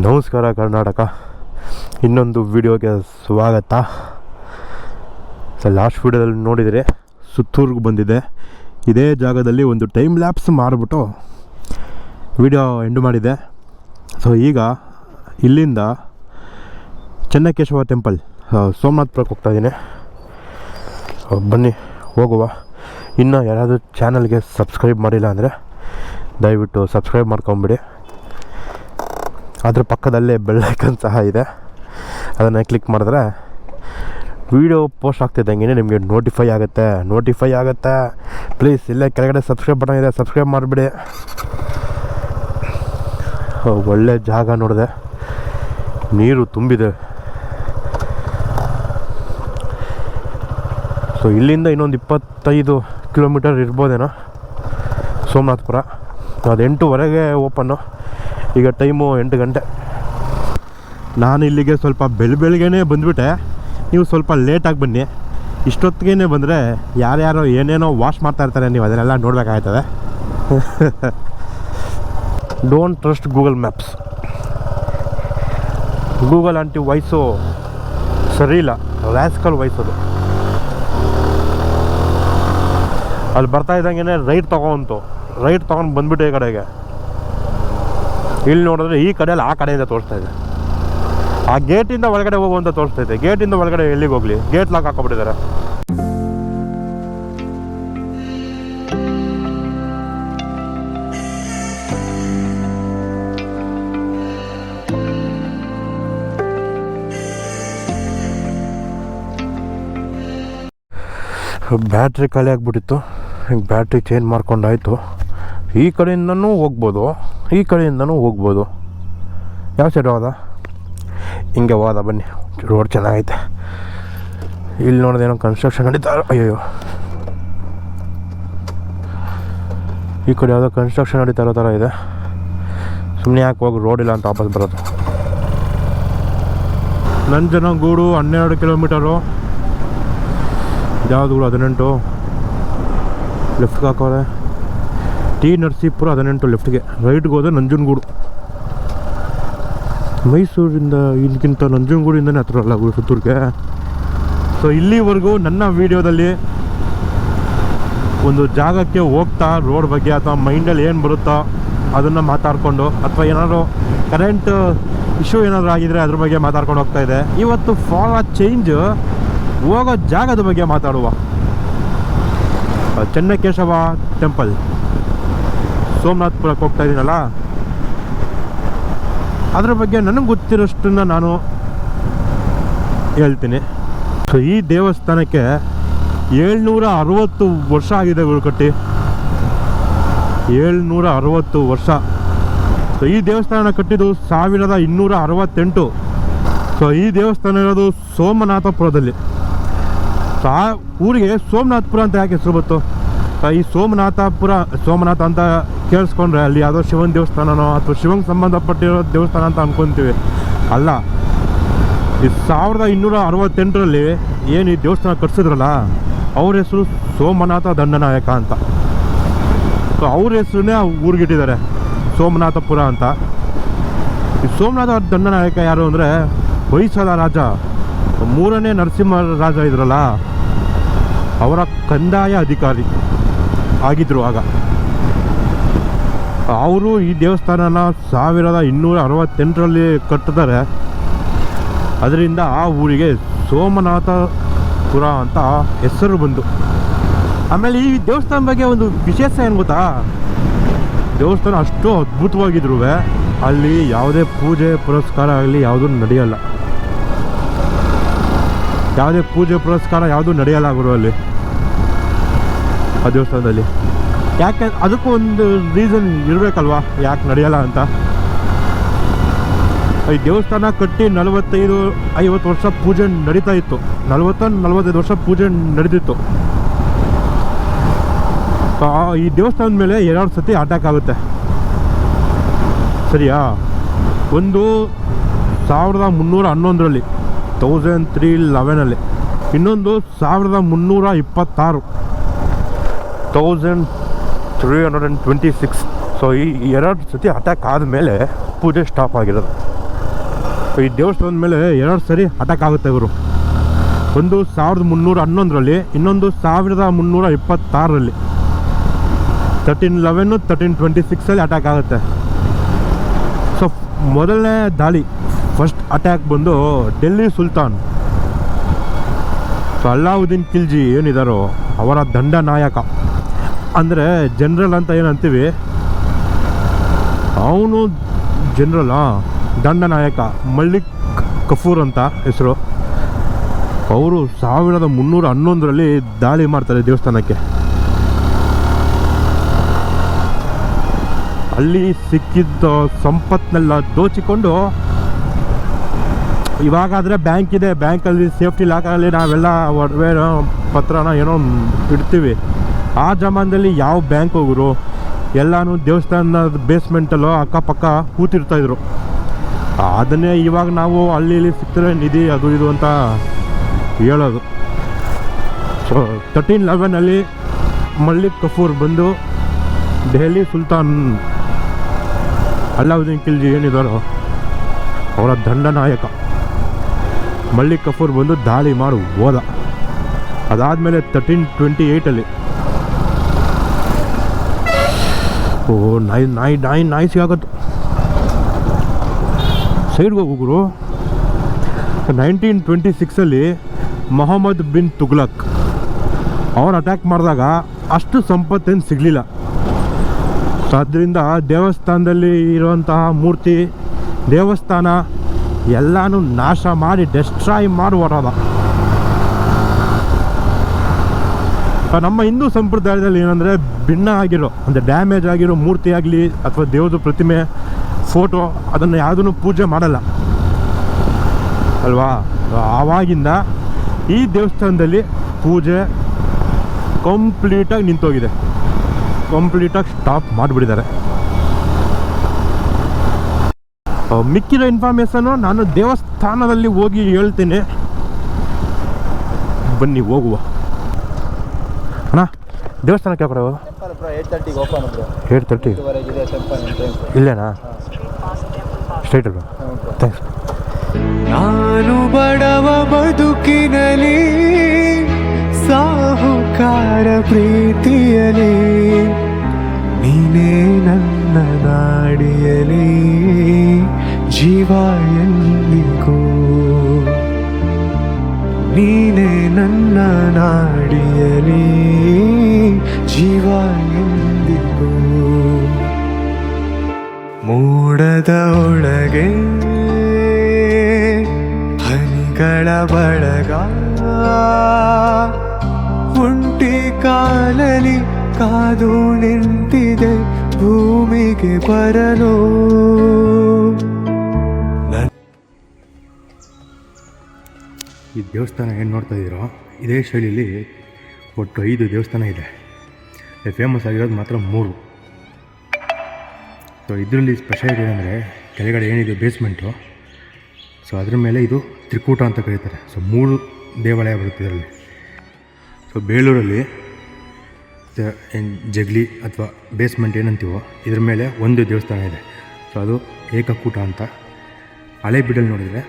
ನಮಸ್ಕಾರ ಕರ್ನಾಟಕ, ಇನ್ನೊಂದು ವಿಡಿಯೋಗೆ ಸ್ವಾಗತ. ಲಾಸ್ಟ್ ವಿಡಿಯೋದಲ್ಲಿ ನೋಡಿದರೆ ಸುತ್ತೂರ್ಗೆ ಬಂದಿದೆ. ಇದೇ ಜಾಗದಲ್ಲಿ ಒಂದು ಟೈಮ್ ಲ್ಯಾಪ್ಸ್ ಮಾಡಿಬಿಟ್ಟು ವಿಡಿಯೋ ಎಂಡ್ ಮಾಡಿದೆ. ಸೊ ಈಗ ಇಲ್ಲಿಂದ ಚೆನ್ನಕೇಶವ ಟೆಂಪಲ್ ಸೋಮನಾಥ್ಪುರಕ್ಕೆ ಹೋಗ್ತಾಯಿದ್ದೀನಿ. ಬನ್ನಿ ಹೋಗುವ. ಇನ್ನು ಯಾರಾದರೂ ಚಾನಲ್ಗೆ ಸಬ್ಸ್ಕ್ರೈಬ್ ಮಾಡಿಲ್ಲ ಅಂದರೆ ದಯವಿಟ್ಟು ಸಬ್ಸ್ಕ್ರೈಬ್ ಮಾಡ್ಕೊಂಬಿಡಿ. ಅದ್ರ ಪಕ್ಕದಲ್ಲೇ ಬೆಲ್ ಐಕನ್ ಸಹ ಇದೆ, ಅದನ್ನು ಕ್ಲಿಕ್ ಮಾಡಿದ್ರೆ ವಿಡಿಯೋ ಪೋಸ್ಟ್ ಆಗ್ತಿದ್ದಂಗೆ ನಿಮಗೆ ನೋಟಿಫೈ ಆಗುತ್ತೆ. ಪ್ಲೀಸ್ ಇಲ್ಲೇ ಕೆಳಗಡೆ ಸಬ್ಸ್ಕ್ರೈಬ್ ಬಟನ್ ಇದೆ, ಸಬ್ಸ್ಕ್ರೈಬ್ ಮಾಡಿಬಿಡಿ. ಒಳ್ಳೆ ಜಾಗ ನೋಡಿದೆ, ನೀರು ತುಂಬಿದೆ. ಸೊ ಇಲ್ಲಿಂದ ಇನ್ನೊಂದು 25 ಕಿಲೋಮೀಟರ್ ಇರ್ಬೋದೇನೋ ಸೋಮನಾಥ್ಪುರ. ಅದು 8:15 ಓಪನ್ನು. ಈಗ ಟೈಮು 8 ಗಂಟೆ. ನಾನು ಇಲ್ಲಿಗೆ ಸ್ವಲ್ಪ ಬೆಳಗ್ಗೆನೇ ಬಂದುಬಿಟ್ಟೆ. ನೀವು ಸ್ವಲ್ಪ ಲೇಟಾಗಿ ಬನ್ನಿ. ಇಷ್ಟೊತ್ತಿಗೆ ಬಂದರೆ ಯಾರ್ಯಾರೋ ಏನೇನೋ ವಾಶ್ ಮಾಡ್ತಾಯಿರ್ತಾರೆ, ನೀವು ಅದನ್ನೆಲ್ಲ ನೋಡಬೇಕಾಗ್ತದೆ. Don't trust Google maps. Google aunty voice ಸರಿ ಇಲ್ಲ, ರ್ಯಾಸ್ಕಲ್ ವಾಯ್ಸ್ ಅದು. ಅಲ್ಲಿ ಬರ್ತಾ ಇದ್ದಂಗೆ ರೈಟ್ ತೊಗೊಂಡು ಬಂದುಬಿಟ್ಟು ಈ ಕಡೆಗೆ. ಇಲ್ಲಿ ನೋಡಿದ್ರೆ ಈ ಕಡೆಯಲ್ಲಿ ಆ ಕಡೆಯಿಂದ ತೋರಿಸ್ತಾ ಇದೆ. ಆ ಗೇಟಿಂದ ಒಳಗಡೆ ಹೋಗುವಂತ ತೋರಿಸ್ತಾ ಇದೆ. ಗೇಟಿಂದ ಒಳಗಡೆ ಎಲ್ಲಿಗೆ ಹೋಗಲಿ, ಗೇಟ್ ಲಾಕ್ ಹಾಕೊಬಿಟ್ಟಿದ್ದಾರೆ. ಬ್ಯಾಟ್ರಿ ಖಾಲಿ ಆಗಿಬಿಟ್ಟಿತ್ತು. ಹಿಂಗೆ ಬ್ಯಾಟ್ರಿ ಚೇಂಜ್ ಮಾಡ್ಕೊಂಡಾಯಿತು. ಈ ಕಡೆಯಿಂದನೂ ಹೋಗ್ಬೋದು, ಈ ಕಡೆಯಿಂದನೂ ಹೋಗ್ಬೋದು. ಯಾವ ಸೈಡ್ ಹೋದ? ಹಿಂಗೆ ಹೋದ. ಬನ್ನಿ, ರೋಡ್ ಚೆನ್ನಾಗೈತೆ. ಇಲ್ಲಿ ನೋಡಿದೇನೋ ಕನ್ಸ್ಟ್ರಕ್ಷನ್ ನಡೀತಾ. ಅಯ್ಯೋ, ಈ ಕಡೆ ಯಾವುದೋ ಕನ್ಸ್ಟ್ರಕ್ಷನ್ ನಡೀತಾ ಇರೋ ಥರ ಇದೆ. ಸುಮ್ಮನೆ ಯಾಕೆ ಹೋಗಿ ರೋಡ್ ಇಲ್ಲ ಅಂತ ವಾಪಸ್ ಬರೋದು. ನಂಜನಗೂಡು 12 ಕಿಲೋಮೀಟರು. ಯಾವುದು 18 ಲೆಫ್ಟ್ಗೆ ಹಾಕೋರೆ. ಟಿ ನರಸೀಪುರ 18 ಲೆಫ್ಟ್ಗೆ. ರೈಟ್ಗೆ ಹೋದರೆ ನಂಜನಗೂಡು. ಮೈಸೂರಿಂದ ಇದಕ್ಕಿಂತ ನಂಜನಗೂಡಿಂದನೇ ಹತ್ರ ಅಲ್ಲ ಸುತ್ತೂರಿಗೆ. ಸೊ ಇಲ್ಲಿವರೆಗೂ ನನ್ನ ವೀಡಿಯೋದಲ್ಲಿ ಒಂದು ಜಾಗಕ್ಕೆ ಹೋಗ್ತಾ ರೋಡ್ ಬಗ್ಗೆ ಅಥವಾ ಮೈಂಡಲ್ಲಿ ಏನು ಬರುತ್ತೋ ಅದನ್ನು ಮಾತಾಡಿಕೊಂಡು, ಅಥವಾ ಏನಾದರೂ ಕರೆಂಟ್ ಇಶ್ಯೂ ಏನಾದರೂ ಆಗಿದರೆ ಅದ್ರ ಬಗ್ಗೆ ಮಾತಾಡ್ಕೊಂಡು ಹೋಗ್ತಾ ಇದೆ. ಇವತ್ತು ಫಾರ್ ಅ ಚೇಂಜ್ ಹೋಗೋ ಜಾಗದ ಬಗ್ಗೆ ಮಾತಾಡುವ. ಚೆನ್ನಕೇಶವ ಟೆಂಪಲ್ ಸೋಮನಾಥ್ಪುರಕ್ಕೆ ಹೋಗ್ತಾ ಇದ್ದೀನಲ್ಲ, ಅದ್ರ ಬಗ್ಗೆ ನನಗೆ ಗೊತ್ತಿರೋಷ್ಟನ್ನು ನಾನು ಹೇಳ್ತೀನಿ. ಸೊ ಈ ದೇವಸ್ಥಾನಕ್ಕೆ 760 ವರ್ಷ ಆಗಿದೆ ಕಟ್ಟಿ. 760 ವರ್ಷ. ಸೊ ಈ ದೇವಸ್ಥಾನ ಕಟ್ಟಿದ್ದು 1268. ಸೊ ಈ ದೇವಸ್ಥಾನ ಇರೋದು ಸೋಮನಾಥಪುರದಲ್ಲಿ. ಸೊ ಆ ಊರಿಗೆ ಸೋಮನಾಥ್ಪುರ ಅಂತ ಯಾಕೆ ಹೆಸರು ಬಂತು? ಈ ಸೋಮನಾಥ ಅಂತ ಕೇಳಿಸ್ಕೊಂಡ್ರೆ ಅಲ್ಲಿ ಯಾವುದೋ ಶಿವನ ದೇವಸ್ಥಾನನೋ ಅಥವಾ ಶಿವಂಗೆ ಸಂಬಂಧಪಟ್ಟಿರೋ ದೇವಸ್ಥಾನ ಅಂತ ಅಂದ್ಕೊತೀವಿ. ಅಲ್ಲ, ಈ 1268ರಲ್ಲಿ ಏನು ಈ ದೇವಸ್ಥಾನ ಕಟ್ಸಿದ್ರಲ್ಲ, ಅವ್ರ ಹೆಸರು ಸೋಮನಾಥ ದಂಡನಾಯಕ ಅಂತ. ಸೊ ಅವ್ರ ಹೆಸರನ್ನೇ ಊರಿಗಿಟ್ಟಿದ್ದಾರೆ ಸೋಮನಾಥಪುರ ಅಂತ. ಈ ಸೋಮನಾಥ ದಂಡನಾಯಕ ಯಾರು ಅಂದರೆ ಹೊಯ್ಸಳ ರಾಜ, 3ನೇ ನರಸಿಂಹ ರಾಜ ಇದ್ರಲ್ಲ, ಅವರ ಕಂದಾಯ ಅಧಿಕಾರಿ ಆಗಿದ್ದರು ಆಗ. ಅವರು ಈ ದೇವಸ್ಥಾನನ 1268ರಲ್ಲಿ ಕಟ್ಟಿದ್ದಾರೆ. ಅದರಿಂದ ಆ ಊರಿಗೆ ಸೋಮನಾಥಪುರ ಅಂತ ಹೆಸರು ಬಂದು. ಆಮೇಲೆ ಈ ದೇವಸ್ಥಾನ ಬಗ್ಗೆ ಒಂದು ವಿಶೇಷ ಏನು ಗೊತ್ತಾ? ದೇವಸ್ಥಾನ ಅಷ್ಟು ಅದ್ಭುತವಾಗಿದ್ರು ಅಲ್ಲಿ ಯಾವುದೇ ಪೂಜೆ ಪುರಸ್ಕಾರ ಆಗಲಿ ಯಾವುದೂ ನಡೆಯಲ್ಲ. ಯಾವುದೇ ಪೂಜೆ ಪುರಸ್ಕಾರ ಯಾವುದೂ ನಡೆಯಲ್ಲ ಗುರು ಅಲ್ಲಿ ಆ ದೇವಸ್ಥಾನದಲ್ಲಿ. ಯಾಕೆ? ಅದಕ್ಕೂ ಒಂದು ರೀಸನ್ ಇರಬೇಕಲ್ವಾ ಯಾಕೆ ನಡೆಯಲ್ಲ ಅಂತ. ಈ ದೇವಸ್ಥಾನ ಕಟ್ಟಿ 45-50 ವರ್ಷ ಪೂಜೆ ನಡೀತಾ ಇತ್ತು. 40-45 ವರ್ಷ ಪೂಜೆ ನಡೆದಿತ್ತು. ಈ ದೇವಸ್ಥಾನದ ಮೇಲೆ 2 ಸತಿ ಅಟ್ಯಾಕ್ ಆಗುತ್ತೆ, ಸರಿಯಾ? ಒಂದು 1311ರಲ್ಲಿ 1311, ಇನ್ನೊಂದು 1326 1326. ಸೊ ಈ 2 ಸತಿ ಅಟ್ಯಾಕ್ ಆದಮೇಲೆ ಪೂಜೆ ಸ್ಟಾಪ್ ಆಗಿರೋದು. ಈ ದೇವಸ್ಥಾನದ ಮೇಲೆ 2 ಸರಿ ಅಟ್ಯಾಕ್ ಆಗುತ್ತೆ ಇವರು. ಒಂದು 1311ರಲ್ಲಿ, ಇನ್ನೊಂದು 1326ರಲ್ಲಿ. 1311 1326 ಅಟ್ಯಾಕ್ ಆಗುತ್ತೆ. ಸೊ ಮೊದಲನೇ ದಾಳಿ, ಫಸ್ಟ್ ಅಟ್ಯಾಕ್ ಬಂದು ಡೆಲ್ಲಿ ಸುಲ್ತಾನ್. ಸೊ ಅಲ್ಲಾವುದ್ದೀನ್ ಖಿಲ್ಜಿ ಏನಿದಾರೋ ಅವರ ದಂಡನಾಯಕ, ಅಂದರೆ ಜನರಲ್ ಅಂತ ಏನು ಅಂತೀವಿ, ಅವನು ಜನರಲ್ ದಂಡನಾಯಕ ಮಲ್ಲಿಕ್ ಕಫೂರ್ ಅಂತ ಹೆಸರು. ಅವರು 1311ರಲ್ಲಿ ದಾಳಿ ಮಾಡ್ತಾರೆ ದೇವಸ್ಥಾನಕ್ಕೆ. ಅಲ್ಲಿ ಸಿಕ್ಕಿದ್ದ ಸಂಪತ್ನೆಲ್ಲ ದೋಚಿಕೊಂಡು, ಇವಾಗಾದರೆ ಬ್ಯಾಂಕ್ ಇದೆ, ಬ್ಯಾಂಕಲ್ಲಿ ಸೇಫ್ಟಿ ಲಾಕರಲ್ಲಿ ನಾವೆಲ್ಲ ಒಡವೆ ಪತ್ರನ ಏನೋ ಇಡ್ತೀವಿ. ಆ ಜಮಾನದಲ್ಲಿ ಯಾವ ಬ್ಯಾಂಕ್ ಹೋಗೋರು, ಎಲ್ಲನೂ ದೇವಸ್ಥಾನದ ಬೇಸ್ಮೆಂಟಲ್ಲೋ ಅಕ್ಕಪಕ್ಕ ಕೂತಿರ್ತಾಯಿದ್ರು. ಅದನ್ನೇ ಇವಾಗ ನಾವು ಅಲ್ಲಿ ಇಲ್ಲಿ ಸಿಗ್ತಾರೆ ನಿಧಿ ಅದು ಇದು ಅಂತ ಹೇಳೋದು. ಸೊ 1311ರಲ್ಲಿ ಮಲ್ಲಿಕ್ ಕಫೂರ್ ಬಂದು ದೆಹಲಿ ಸುಲ್ತಾನ್ ಅಲ್ಲಾವುದ್ದೀನ್ ಖಿಲ್ಜಿ ಏನಿದಾರೋ ಅವರ ದಂಡನಾಯಕ ಮಲ್ಲಿಕ್ ಕಫೂರ್ ಬಂದು ದಾಳಿ ಮಾಡಿ ಹೋದ. ಅದಾದಮೇಲೆ 1328ರಲ್ಲಿ ನಾಯಿ ಸಿಗಾಕತ್ತು, ಸೈಡ್ಗೆ ಹೋಗುರು. 1926ರಲ್ಲಿ ಮೊಹಮ್ಮದ್ ಬಿನ್ ತುಗ್ಲಕ್ ಅವ್ರು ಅಟ್ಯಾಕ್ ಮಾಡಿದಾಗ ಅಷ್ಟು ಸಂಪತ್ತೇನು ಸಿಗಲಿಲ್ಲ. ಸೊ ಅದರಿಂದ ದೇವಸ್ಥಾನದಲ್ಲಿ ಇರುವಂತಹ ಮೂರ್ತಿ, ದೇವಸ್ಥಾನ ಎಲ್ಲನೂ ನಾಶ ಮಾಡಿ ಡೆಸ್ಟ್ರಾಯ್ ಮಾಡಿ ಹೊರೋದ. ನಮ್ಮ ಹಿಂದೂ ಸಂಪ್ರದಾಯದಲ್ಲಿ ಏನಂದರೆ ಭಿನ್ನ ಆಗಿರೋ, ಅಂದರೆ ಡ್ಯಾಮೇಜ್ ಆಗಿರೋ ಮೂರ್ತಿ ಆಗಲಿ ಅಥವಾ ದೇವ್ರ ಪ್ರತಿಮೆ, ಫೋಟೋ, ಅದನ್ನು ಯಾವುದನ್ನು ಪೂಜೆ ಮಾಡಲ್ಲ ಅಲ್ವಾ. ಆವಾಗಿಂದ ಈ ದೇವಸ್ಥಾನದಲ್ಲಿ ಪೂಜೆ ಕಂಪ್ಲೀಟಾಗಿ ನಿಂತೋಗಿದೆ, ಕಂಪ್ಲೀಟಾಗಿ ಸ್ಟಾಪ್ ಮಾಡಿಬಿಟ್ಟಿದ್ದಾರೆ. ಮಿಕ್ಕಿರೋ ಇನ್ಫಾರ್ಮೇಷನು ನಾನು ದೇವಸ್ಥಾನದಲ್ಲಿ ಹೋಗಿ ಹೇಳ್ತೀನಿ, ಬನ್ನಿ ಹೋಗುವ. ಅಣ್ಣ ದೇವಸ್ಥಾನಕ್ಕೆ ಯಾವ ಕಡೆ 8:30 ಇಲ್ಲೇನಾ? ಸ್ಟ್ರೈಟ್ ಅಲ್ವಾ? ಥ್ಯಾಂಕ್ಸ್. ನಾನು ಬಡವ ಬದುಕಿನಲಿ, ಸಾಹುಕಾರ ಪ್ರೀತಿಯಲಿ, ನೀನೇ ನನ್ನ ನಾಡಿಯಲಿ, ಜೀವ ಎಂದಿಗೂ ನೀನೇ ನನ್ನ ನಾಡಿಯಲಿ, ಜೀವ ಎಂದಿಗೂ. ಮೋಡದ ಒಳಗೆ ಹನಿಗಳ ಬಳಗ, ಒಂಟಿ ಕಾಲಲಿ ಕಾದು ನಿಂತಿದೆ ಭೂಮಿಗೆ ಬರಲು. ಈ ದೇವಸ್ಥಾನ ಏನು ನೋಡ್ತಾ ಇದ್ದೀರೋ ಇದೇ ಶೈಲಿಯಲ್ಲಿ ಒಟ್ಟು 5 ದೇವಸ್ಥಾನ ಇದೆ. ಫೇಮಸ್ ಆಗಿರೋದು ಮಾತ್ರ 3. ಸೊ ಇದರಲ್ಲಿ ಸ್ಪೆಷಾಲಿಟಿ ಏನಂದರೆ ಕೆಳಗಡೆ ಏನಿದೆ ಬೇಸ್ಮೆಂಟು, ಸೊ ಅದ್ರ ಮೇಲೆ ಇದು ತ್ರಿಕೂಟ ಅಂತ ಕರೀತಾರೆ. ಸೊ 3 ದೇವಾಲಯ ಬರುತ್ತೆ ಇದರಲ್ಲಿ. ಸೊ ಬೇಲೂರಲ್ಲಿ ಜಗ್ಲಿ ಅಥವಾ ಬೇಸ್ಮೆಂಟ್ ಏನಂತೀವೋ ಇದ್ರ ಮೇಲೆ ಒಂದು ದೇವಸ್ಥಾನ ಇದೆ. ಸೊ ಅದು ಏಕಕೂಟ ಅಂತ. ಹಳೆಬೀಡಲ್ಲಿ ನೋಡಿದರೆ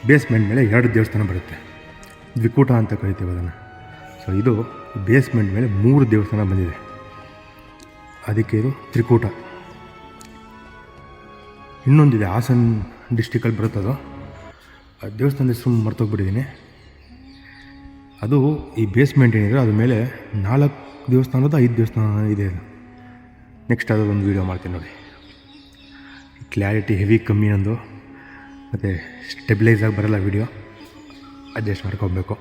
ಬೇಸ್ಮೆಂಟ್ ಮೇಲೆ 2 ದೇವಸ್ಥಾನ ಬರುತ್ತೆ, ದ್ವಿಕೂಟ ಅಂತ ಕರಿತೀವಿ ಅದನ್ನು. ಸೊ ಇದು ಬೇಸ್ಮೆಂಟ್ ಮೇಲೆ 3 ದೇವಸ್ಥಾನ ಬಂದಿದೆ, ಅದಕ್ಕೆ ಇದು ತ್ರಿಕೂಟ. ಇನ್ನೊಂದಿದೆ ಹಾಸನ ಡಿಸ್ಟಿಕಲ್ಲಿ ಬರುತ್ತದು, ಆ ದೇವಸ್ಥಾನದ ಹೆಸರು ಮರ್ತೋಗ್ಬಿಟ್ಟಿದ್ದೀನಿ. ಅದು ಈ ಬೇಸ್ಮೆಂಟ್ ಏನಿದೆ ಅದ್ರ ಮೇಲೆ 4 ದೇವಸ್ಥಾನದ 5 ದೇವಸ್ಥಾನ ಇದೆ. ಅದು ನೆಕ್ಸ್ಟ್ ಅದೊಂದು ವೀಡಿಯೋ ಮಾಡ್ತೀನಿ ನೋಡಿ. ಕ್ಲಾರಿಟಿ ಹೆವಿ ಕಮ್ಮಿ ನಂದು, ಮತ್ತು ಸ್ಟೆಬಿಲೈಸ್ ಆಗಿ ಬರೋಲ್ಲ ವೀಡಿಯೋ, ಅಡ್ಜಸ್ಟ್ ಮಾಡ್ಕೊಬೇಕು.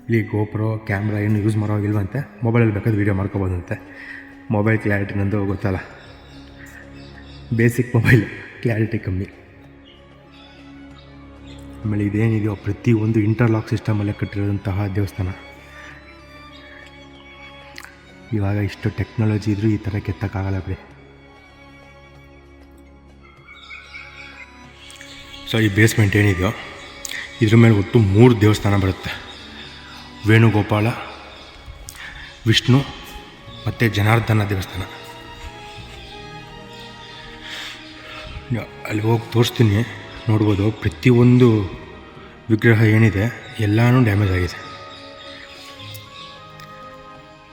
ಇಲ್ಲಿ ಗೋಪ್ರೋ ಕ್ಯಾಮ್ರಾ ಏನು ಯೂಸ್ ಮಾಡೋಗಿಲ್ವಂತೆ, ಮೊಬೈಲಲ್ಲಿ ಬೇಕಾದ್ರೆ ವೀಡಿಯೋ ಮಾಡ್ಕೊಬೋದಂತೆ. ಮೊಬೈಲ್ ಕ್ಲಾರಿಟಿ ನಂದು ಗೊತ್ತಲ್ಲ, ಬೇಸಿಕ್ ಮೊಬೈಲ್, ಕ್ಲಾರಿಟಿ ಕಮ್ಮಿ. ಆಮೇಲೆ ಇದೇನಿದೆಯೋ ಪ್ರತಿಯೊಂದು ಇಂಟರ್ಲಾಕ್ ಸಿಸ್ಟಮಲ್ಲೇ ಕಟ್ಟಿರೋದಂತಹ ದೇವಸ್ಥಾನ. ಇವಾಗ ಇಷ್ಟು ಟೆಕ್ನಾಲಜಿ ಇದ್ರೂ ಈ ಥರ ಕೆತ್ತಕ್ಕಾಗಲ್ಲ ಬಿಡಿ. ಸೊ ಈ ಬೇಸ್ಮೆಂಟ್ ಏನಿದೆಯೋ ಇದ್ರ ಮೇಲೆ ಒಟ್ಟು 3 ದೇವಸ್ಥಾನ ಬರುತ್ತೆ. ವೇಣುಗೋಪಾಲ, ವಿಷ್ಣು ಮತ್ತು ಜನಾರ್ದನ ದೇವಸ್ಥಾನ. ಅಲ್ಲಿ ಹೋಗಿ ತೋರಿಸ್ತೀನಿ ನೋಡ್ಬೋದು ಪ್ರತಿಯೊಂದು ವಿಗ್ರಹ ಏನಿದೆ ಎಲ್ಲನೂ ಡ್ಯಾಮೇಜ್ ಆಗಿದೆ.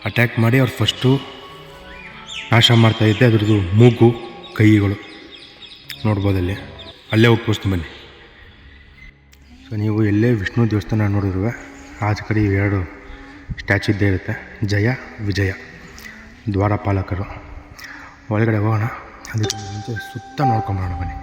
ಅಟ್ಯಾಕ್ ಮಾಡಿ ಅವ್ರು ಫಸ್ಟು ನಾಶ ಮಾಡ್ತಾಯಿದ್ದೆ ಅದ್ರದ್ದು ಮೂಗು, ಕೈಗಳು ನೋಡ್ಬೋದಲ್ಲಿ. ಅಲ್ಲೇ ಹೋಗಿ ತೋರಿಸ್ತೀನಿ ಬನ್ನಿ. ಸೊ ನೀವು ಎಲ್ಲೇ ವಿಷ್ಣು ದೇವಸ್ಥಾನ ನೋಡಿದ್ರು ಆಚೆ ಕಡೆ ಇವೆರಡು ಸ್ಟ್ಯಾಚು ಇದ್ದೇ ಇರುತ್ತೆ. ಜಯ, ವಿಜಯ ದ್ವಾರಪಾಲಕರು. ಒಳಗಡೆ ಹೋಗೋಣ. ಅದಕ್ಕೆ ಮುಂಚೆ ಸುತ್ತ ನೋಡ್ಕೊಂಬರೋಣ ಬನ್ನಿ.